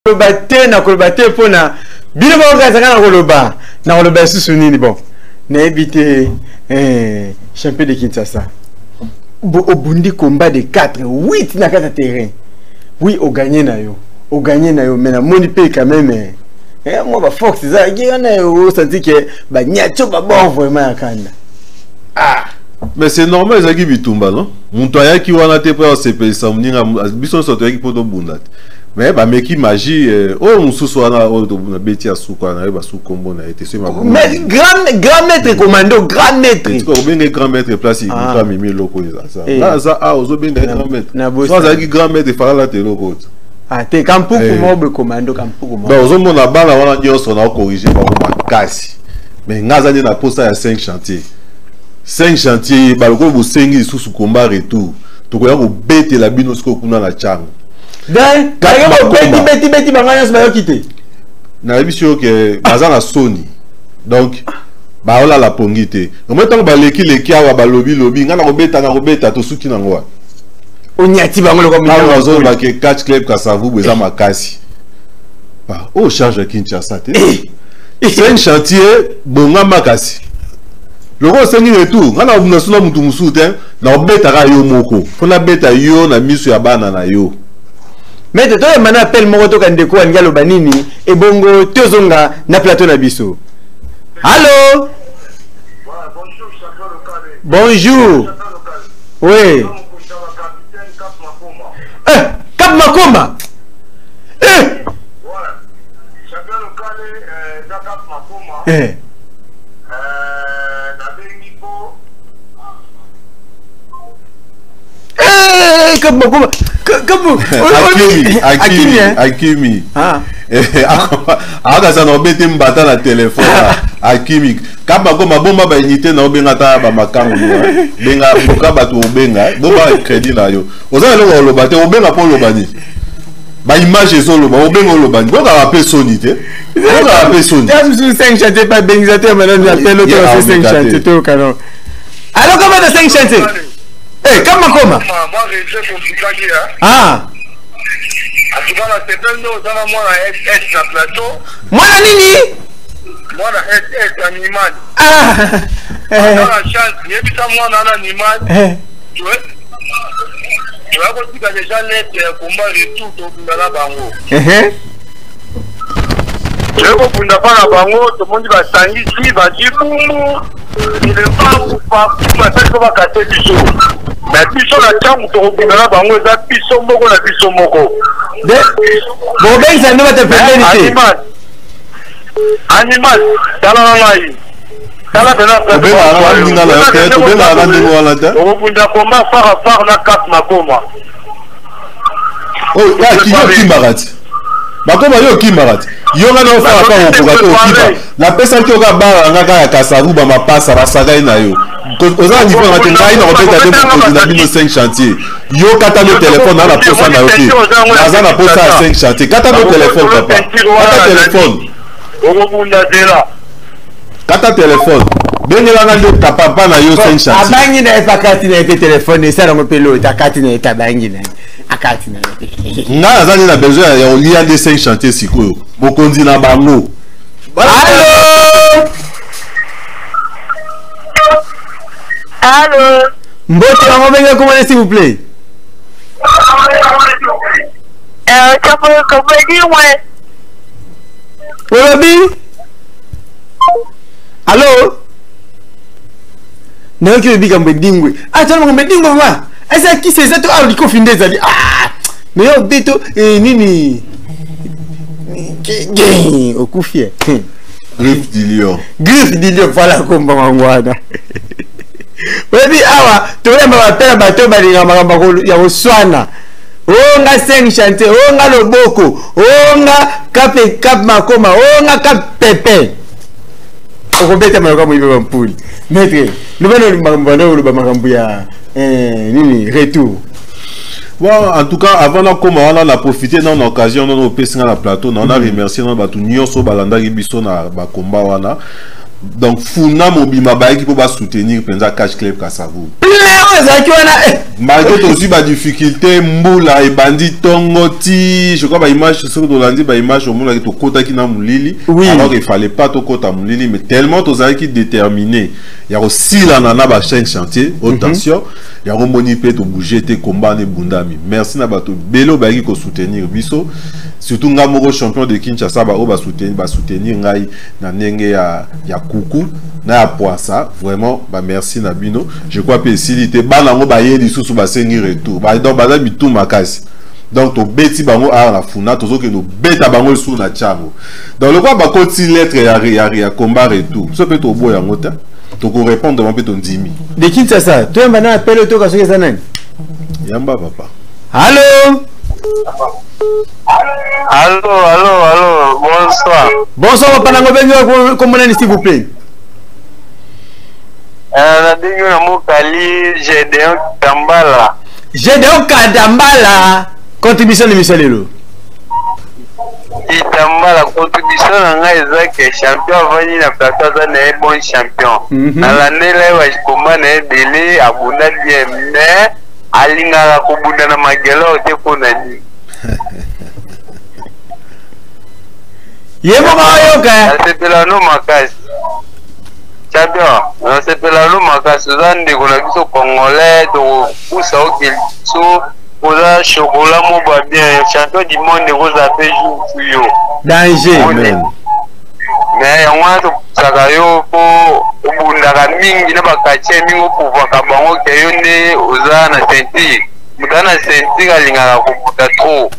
na kolobate pona bino ba okazaka na koloba na koloba susu nini bon na éviter champion de Kinshasa au bundi combat de 4 8 na 4 terrain oui au gagner na yo mais na moni pe quand même moi ba Fox ça na yo senti que ba nyacho ba bon vraiment yakanda mais c'est normal ça qui bitumba non montoya qui wana te pa CP samninga biso soto ki poto bunda mais ba meki magie mususu wana na beti ya suka na ba sukombo na été mais grand maître commando grand maître ko benga grand maître place il ka mimi loko ça ça ozo benga grand maître ça za ki grand maître fala la te loko te kampuku mobe commando kampuku mobe ba ozo mona bala wana nyoso na corriger ba makasi mais ngaza ni na posta ya 5 chantiers 5 chantiers baloko bo sengi susu combat retour to ko ya ko bete la bino sko kuna na chango ben beti banganya se bayo kité na biso que baza na Sony donc ba ola la pongité au moins tant ba leki awa ba lobi ngana ko beta to suki na ngwa onyati bango ko na zo ba ke catch club ka savu beza makasi ba o charge Kinshasa te 5 chantiers bonga makasi loko sengi retour ngana obuna suna mutu musute na obeta ka yo moko fona beta yo na miso ya bana na yo mais de toi maintenant appelle mon retour quand déco ngalo banini et bongo tozonga na plateau na biso allô bonjour oui Cap Makoma Akimi aka sana obete mbata na téléphone Akimi kama goma bomba ba unité na obenga ta ba makango benga boka bato obenga bomba crédit na yo oza lo lo bate obenga po lo bani ba image zo lo ba obenga lo bani boka rappeler sonité boka rappeler sonité tam sur 5 chantiers pas bengisateur maintenant appelle l'autre 5 chantiers to canon alors comment de 5 chantiers kama koma moi je compliqué atukana sependo sana mwana SS na plateau mwana nini mwana SS animal na chance yebita mwana na animal tu vas tika déjà lettre combat retour to bundala bango Lego bunda pana bango to mondi ba sangi si ba jibumu ile pa ça ko ba kate biso mais biso la changu to bunda bango za biso moko na biso moko de bon ben ça ne va te faire animal dala ngai dala bena bunda komba fara na Cap Makoma oh ya ki marati bakoma yo ki marati yo ngana ofara pa okoka to kiba na pesa ki oka bara ngaka ya kasavu ba mapasa basaka na yo oza niveau na tengai na obeta te ko na bino 5 chantiers yo kata le téléphone na posa na yoki aza na posa 5 chantiers kata le téléphone papa kata téléphone omobunda dela kata téléphone bengela ngande ta papa na yo 5 chantiers abangi na efakati na téléphone et ça na mopelo ta kati na tabangi na akati na nga azali na besoin ya olia de 5 chantiers sikoyo bokonzi na bango allô mbote bango benga comment s'il vous plaît allô non que biga mbedingwe attends mbedingwe wa esa qui c'est ça to a liko finde zali mais yo beto nini okufie griffe d'ilion voilà komba ngwana webi awa to yamba batela bato balinga makamba ya oswana onga 5 chantiers onga loboko onga Cap Makoma onga Cap Pepe okobeta mayoka moyibe bampuli maître nobano limbambano lo bamakambu ya nini retour bon en tout cas avant na koma wana na profiter dans l'occasion on a pessinga na plateau on a remercier na batu nyonso balanda biso na ba combat wana donc funa mobima baiki pour soutenir penza cash club Kasavu malgré aussi ba difficulté mbula et bandit tongoti je crois ba image sur Dolandi ba image au monde to kota ki na mulili alors il fallait pas to kota mulili mais tellement to zaki déterminé il y a aussi là na ba chaîne chantier attention il y a remoni pe to bouger te combat ne bundami merci na bato belo baiki ko soutenir biso surtout ngamoko champion de Kinshasa ba soutenir ngai na ndenge ya kuku na ya poissa vraiment ba merci na bino je crois que s'il était bana ngo ba yeli susu ba sengi retour ba donc ba bitu makasi donc to beti bango a la funa to que no beta bango sur na chango donc le quoi ba koti lettre ya combat retour so peut to boya ngota to ko répondre mon peu ton dimi de Kinshasa to mbana appelle to ka soki zanani yamba papa allô. Allô, bonsoir. Bonsoir, papa Nango Bengo, comment est-ce s'il vous plaît? La dingue na mokali Gédéon Kambala. Gédéon Kambala. Contribution de Michel Lelo. Itambala contribution na ngai ezake champion avani na plateau na bon champion. Na l'année là wa komba na délai abunda bien mais alingaka kubunda na magelo te kona ni. Yemo mayoka. Sepela no makasi. Champion, sepela no makasi zande kona biso congolais to usa okilso oza chocolat mo ba bien champion du monde oza pe jour danger. Mais yango to sakayo po obundaka mingi na bakache mingi okuvaka bango ke yo nde oza na ceinture mutana ceinture alingaka kobuta trop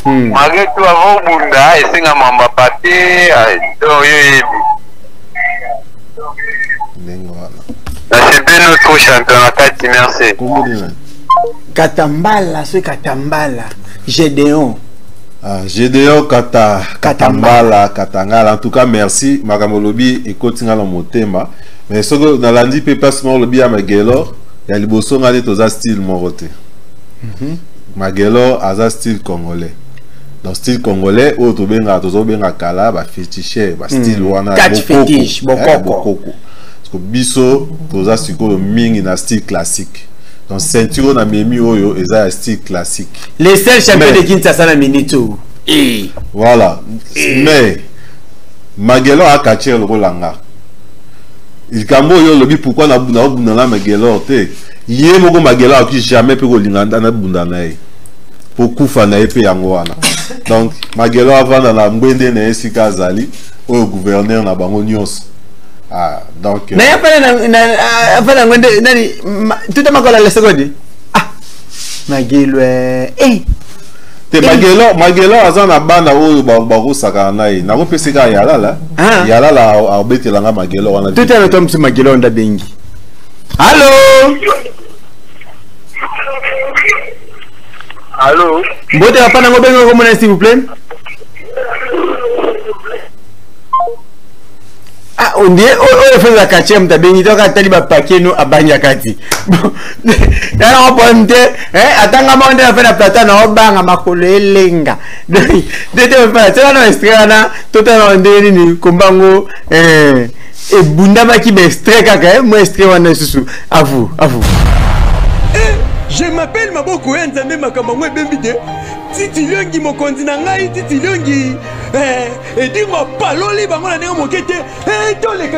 malgré tout avant obunda esenga mamba papier to yo yebi c'est bien notre champion kati merci Katambala c'est Katambala Gédéon Gédéon Katambala Katangala en tout cas merci makamolobi ekotinga na motema mais soko na landi pe passement lobi ya magelo ya liboso ngale toza style morote magelo aza style congolais dans style congolais o to benga tozo benga kala ba fétiche ba style wana bokoko parce que biso toza sikoyo mingi na style classique donc ceinture na memi oyo eza style classique les seuls champions de Kinshasa na minito et voilà mais magelo a kacher le rolanga il kambo yo lobi pourquoi na bunda na magelo te yé moko magelo a ki jamais pe ko linganda na bunda na e pour kufa na epe yango wana donc magelo avant na mbende na esika zali au gouverneur na bango nyonso. Ah, donc mais après ngende nani tout makola le seconde magelo te magelo azana bana oyo ba saka nayi na ko peseka yalala abetela nga magelo wana tout le temps sur magelo nda bengi. Allô mbote papa Nango Bengo comment s'il vous plaît? Ah, on dit, on fait la quatrième, t'as béni, donc, t'as dit, bah, paquet, nous, à Banyakati. Bon, là, on peut me dire, attends, on a fait la platane, on bang, à ma collègue, lenga. Donc, c'est là, on tout à l'heure, Kombango, et Bundama qui m'extrait, kaka, moi, extrait, on est sous, à vous. Je m'appelle Maboko Nzambe Makamangwe Bembide. Titi Liongi mokonzi na ngai Titi Liongi. Et dis-moi paloli bango na ndenge mokete. Toleka.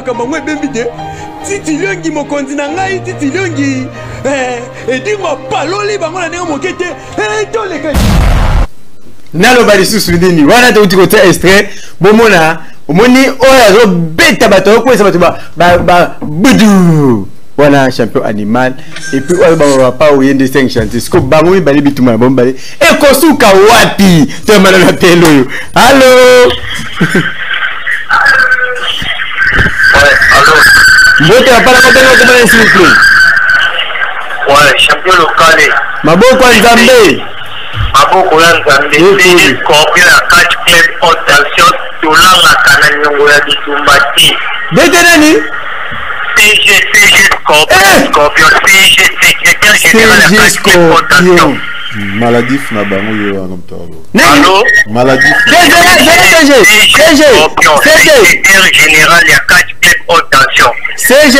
makambo ngwe bembide titi longi mokonzi na ngai titi longi edingo paloli bango na ndenge moke te toleka naloba lisusu nini wana teuti kotia extrait bomona omoni oyo azobeta bato azokwesa bato budu wana champion animal et puis oyo bapapa oyende 5 chantier siko bango mibale bituma na bango mibale ekosuka wapi toyamana na tele oyo allo mbote bapala kobenga komana s'il vous plaît. Ouais, champion local. Maboko ya Nzambe. Maboko ya Nzambe. C'est Scorpion à 4 clubs haute tension. Tolanga kana nyongo ya bitumbati. Dete nani? CG Scorpion. CG secrétaire général à 4 clubs haute tension. Maladif na bango yo wana mtalo. Allô? Maladif. CG secrétaire général à 4 clubs haute tension. CG,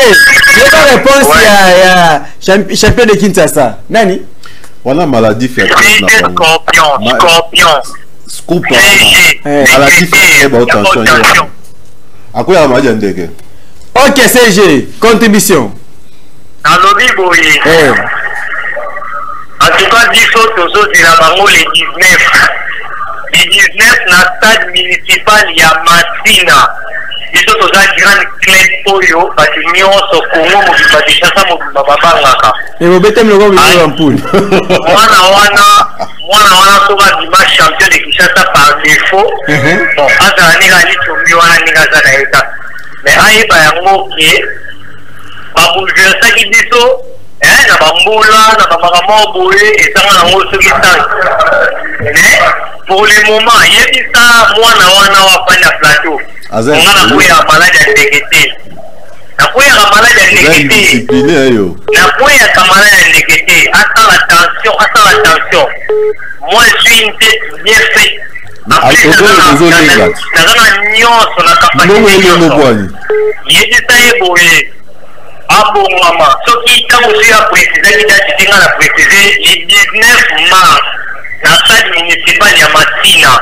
j'ai pas réponse ya champion de Kinshasa. Nani? Wana maladif ya Scorpion. Maladif ya haute tension. Akoya maji ndeke. OK CG, contribution. Alobi boye. En tout cas, 10 autres il a bango les 19. Les 19 na stade municipal ya Masina. Les autres grand club oyo, parce que nous sommes Congo, nous sommes Kinshasa, nous sommes Babangaka. Et vous mettez le gomme en poule. Wana soba dimanche champion de Kinshasa par défaut. Bon, asa ni ga ni tumbi wana ni ga za na eta. Mais ayi ba yango ke ba bouleverser ki biso na bambula na bamagamo boye ezanga nango soki tank. Mais pour le moment yebisa mwana wana wa fanya plateau. Ngana kuya malade ya ndekete. Na kuya malade ya ndekete. Na kuya malade ya ndekete. Attends la tension. Moi je suis une tête bien faite. Après na nyonso na capacité. Yebisa eboye. Abo mama, soki tango ya préciser ki date tinga na préciser le 19 mars na stade municipal ya Masina.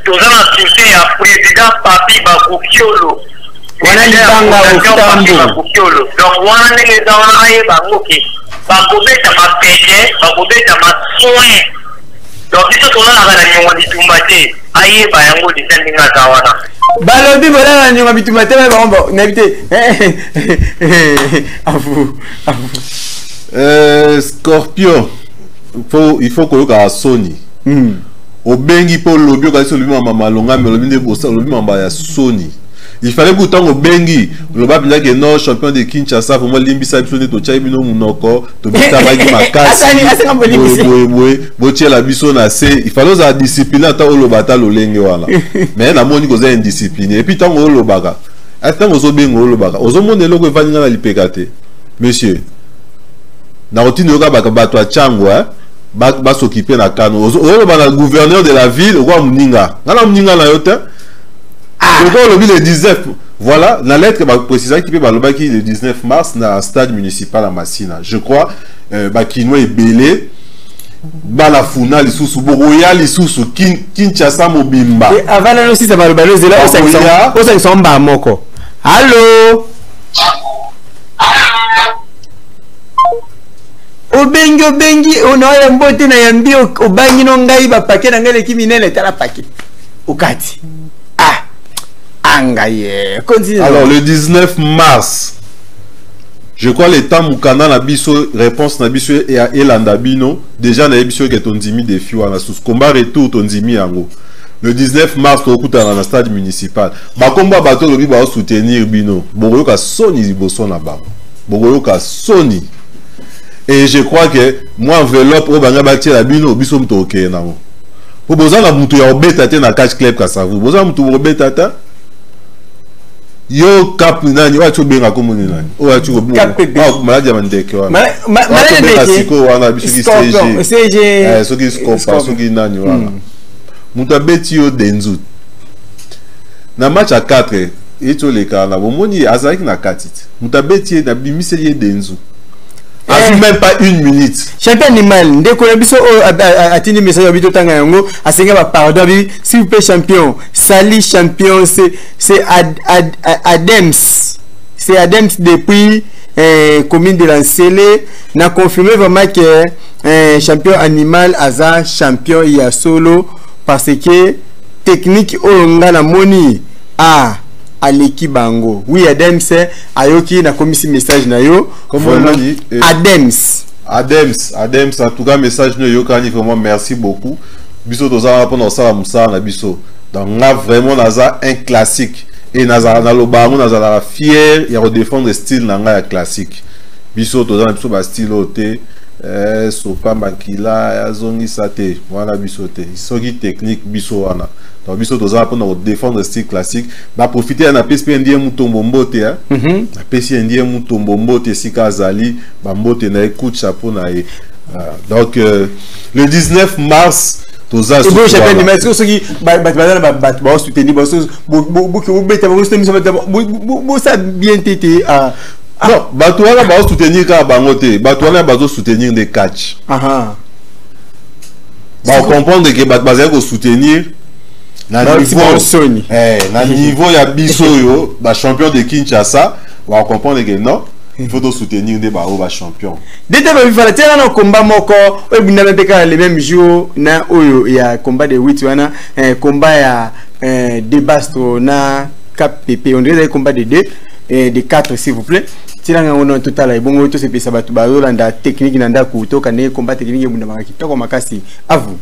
Tozana succès ya président Papi Bakukiolo. Wana libanga Bakukiolo. Donc wana ndenge za wana aye bangoki. Bakobeta mapede, bakobeta masoin. Donc biso tozana kana nyongo ditumbate aye ba yango disendinga za wana. Balobi bolala nyonga bitumate ba bombo nabite avu Scorpion il faut que ka Sony obengi po lobi ka so lobi mama malonga mais lobi ne bossa lobi mama ya Sony il fallait que tant obengi loba pinda que non champion de Kinshasa pour moi limbisa biso ne to chai bino munoko to bita ba ki makasi botie la biso na se il fallait za discipliner ta olobata lolenge wana mais na moni ko za indiscipliné et puis tant olobaka attends ozo bengo olobaka ozo monelo ko vaninga na lipekate monsieur na rotine yoka baka bato a changwa ba s'occuper na kano oloba na gouverneur de la ville kwa muninga ngala muninga na yote le 19, voilà, la lettre précise qui peut le 19 mars dans le stade municipal à Massina. Je crois Bakino est belé. Bala Funa, les sous Royal, les sous Kinshasa Mobimba. Et avant aussi, ça va le balayer là où ça sont bas moko. Allô? Obengi, on a un botte na yambi au bangi no ngai ba paquet na ngale kiminele tala paquet. Okati. Alors le 19 mars, je crois le temps Moukana na biso réponse na biso et à Elandabino déjà na biso que ton dimi défi wana sous combat retour ton dimi yango. Le 19 mars au kuta na stade municipal. Ba combat bato lobi ba soutenir bino. Bogoyo ka Sony liboso na ba. Bogoyo ka Sony. Et je crois que moi enveloppe au banga batie la bino biso mtoke nango. Po bozana mutu ya obeta te na catch club Kasavu. Bozana mutu obeta ta yo cap nani wacho benga komuni nani o wacho bo maladi ya mandeke wana maladi ya siko wana bisuki CG soki scopa soki nani wana muta beti yo denzu na match à 4 eto le kana bomoni azaki na katiti muta beti na bimiseli denzu même pas une minute. Champion animal, dès qu'on a biso atini message au bito tanga yango, asenga ba pardon bi s'il vous plaît champion, Sali champion c'est Adams. c'est Adams depuis commune de Lancele. N'a confirmé vraiment que champion animal Aza champion ya solo parce que technique Olonga na moni Aleki Bango. Oui, Adams ayoki na komisi message na yo. Adams en tout cas message no yo kani vraiment merci beaucoup. Biso toza pendant ça musa na biso. Donc là vraiment naza un classique et naza na lo bango naza fier ya redéfendre le style na nga ya classique. Biso toza na biso ba style oté sopa makila azongi sate voilà biso te. Soki technique biso wana. Donc biso toza pour défendre le style classique ba profiter na PSP ndie mutombo mbote hein na PSP ndie mutombo mbote sika azali ba mbote na écoute chapeau na e donc le 19 mars toza et bon chacun de mettre ce qui ba soutenir ba ça bien tété non bato wana ba soutenir ka bango te bato wana ba soutenir des catch ba comprendre que bato bazali ko soutenir na niveau ya biso yo ba champion de Kinshasa va comprendre que non il faut soutenir des ba champion dès que il fallait tirer un combat moko o bunda mpeka le même jour na oyo ya combat de 8 wana combat ya de Bastro na KPP on dirait combat de 2 et de 4 s'il vous plaît tiranga on total et bongo to se pesa batu ba Rolanda technique nanda ku to kane combat technique bunda makaki to ko makasi à vous.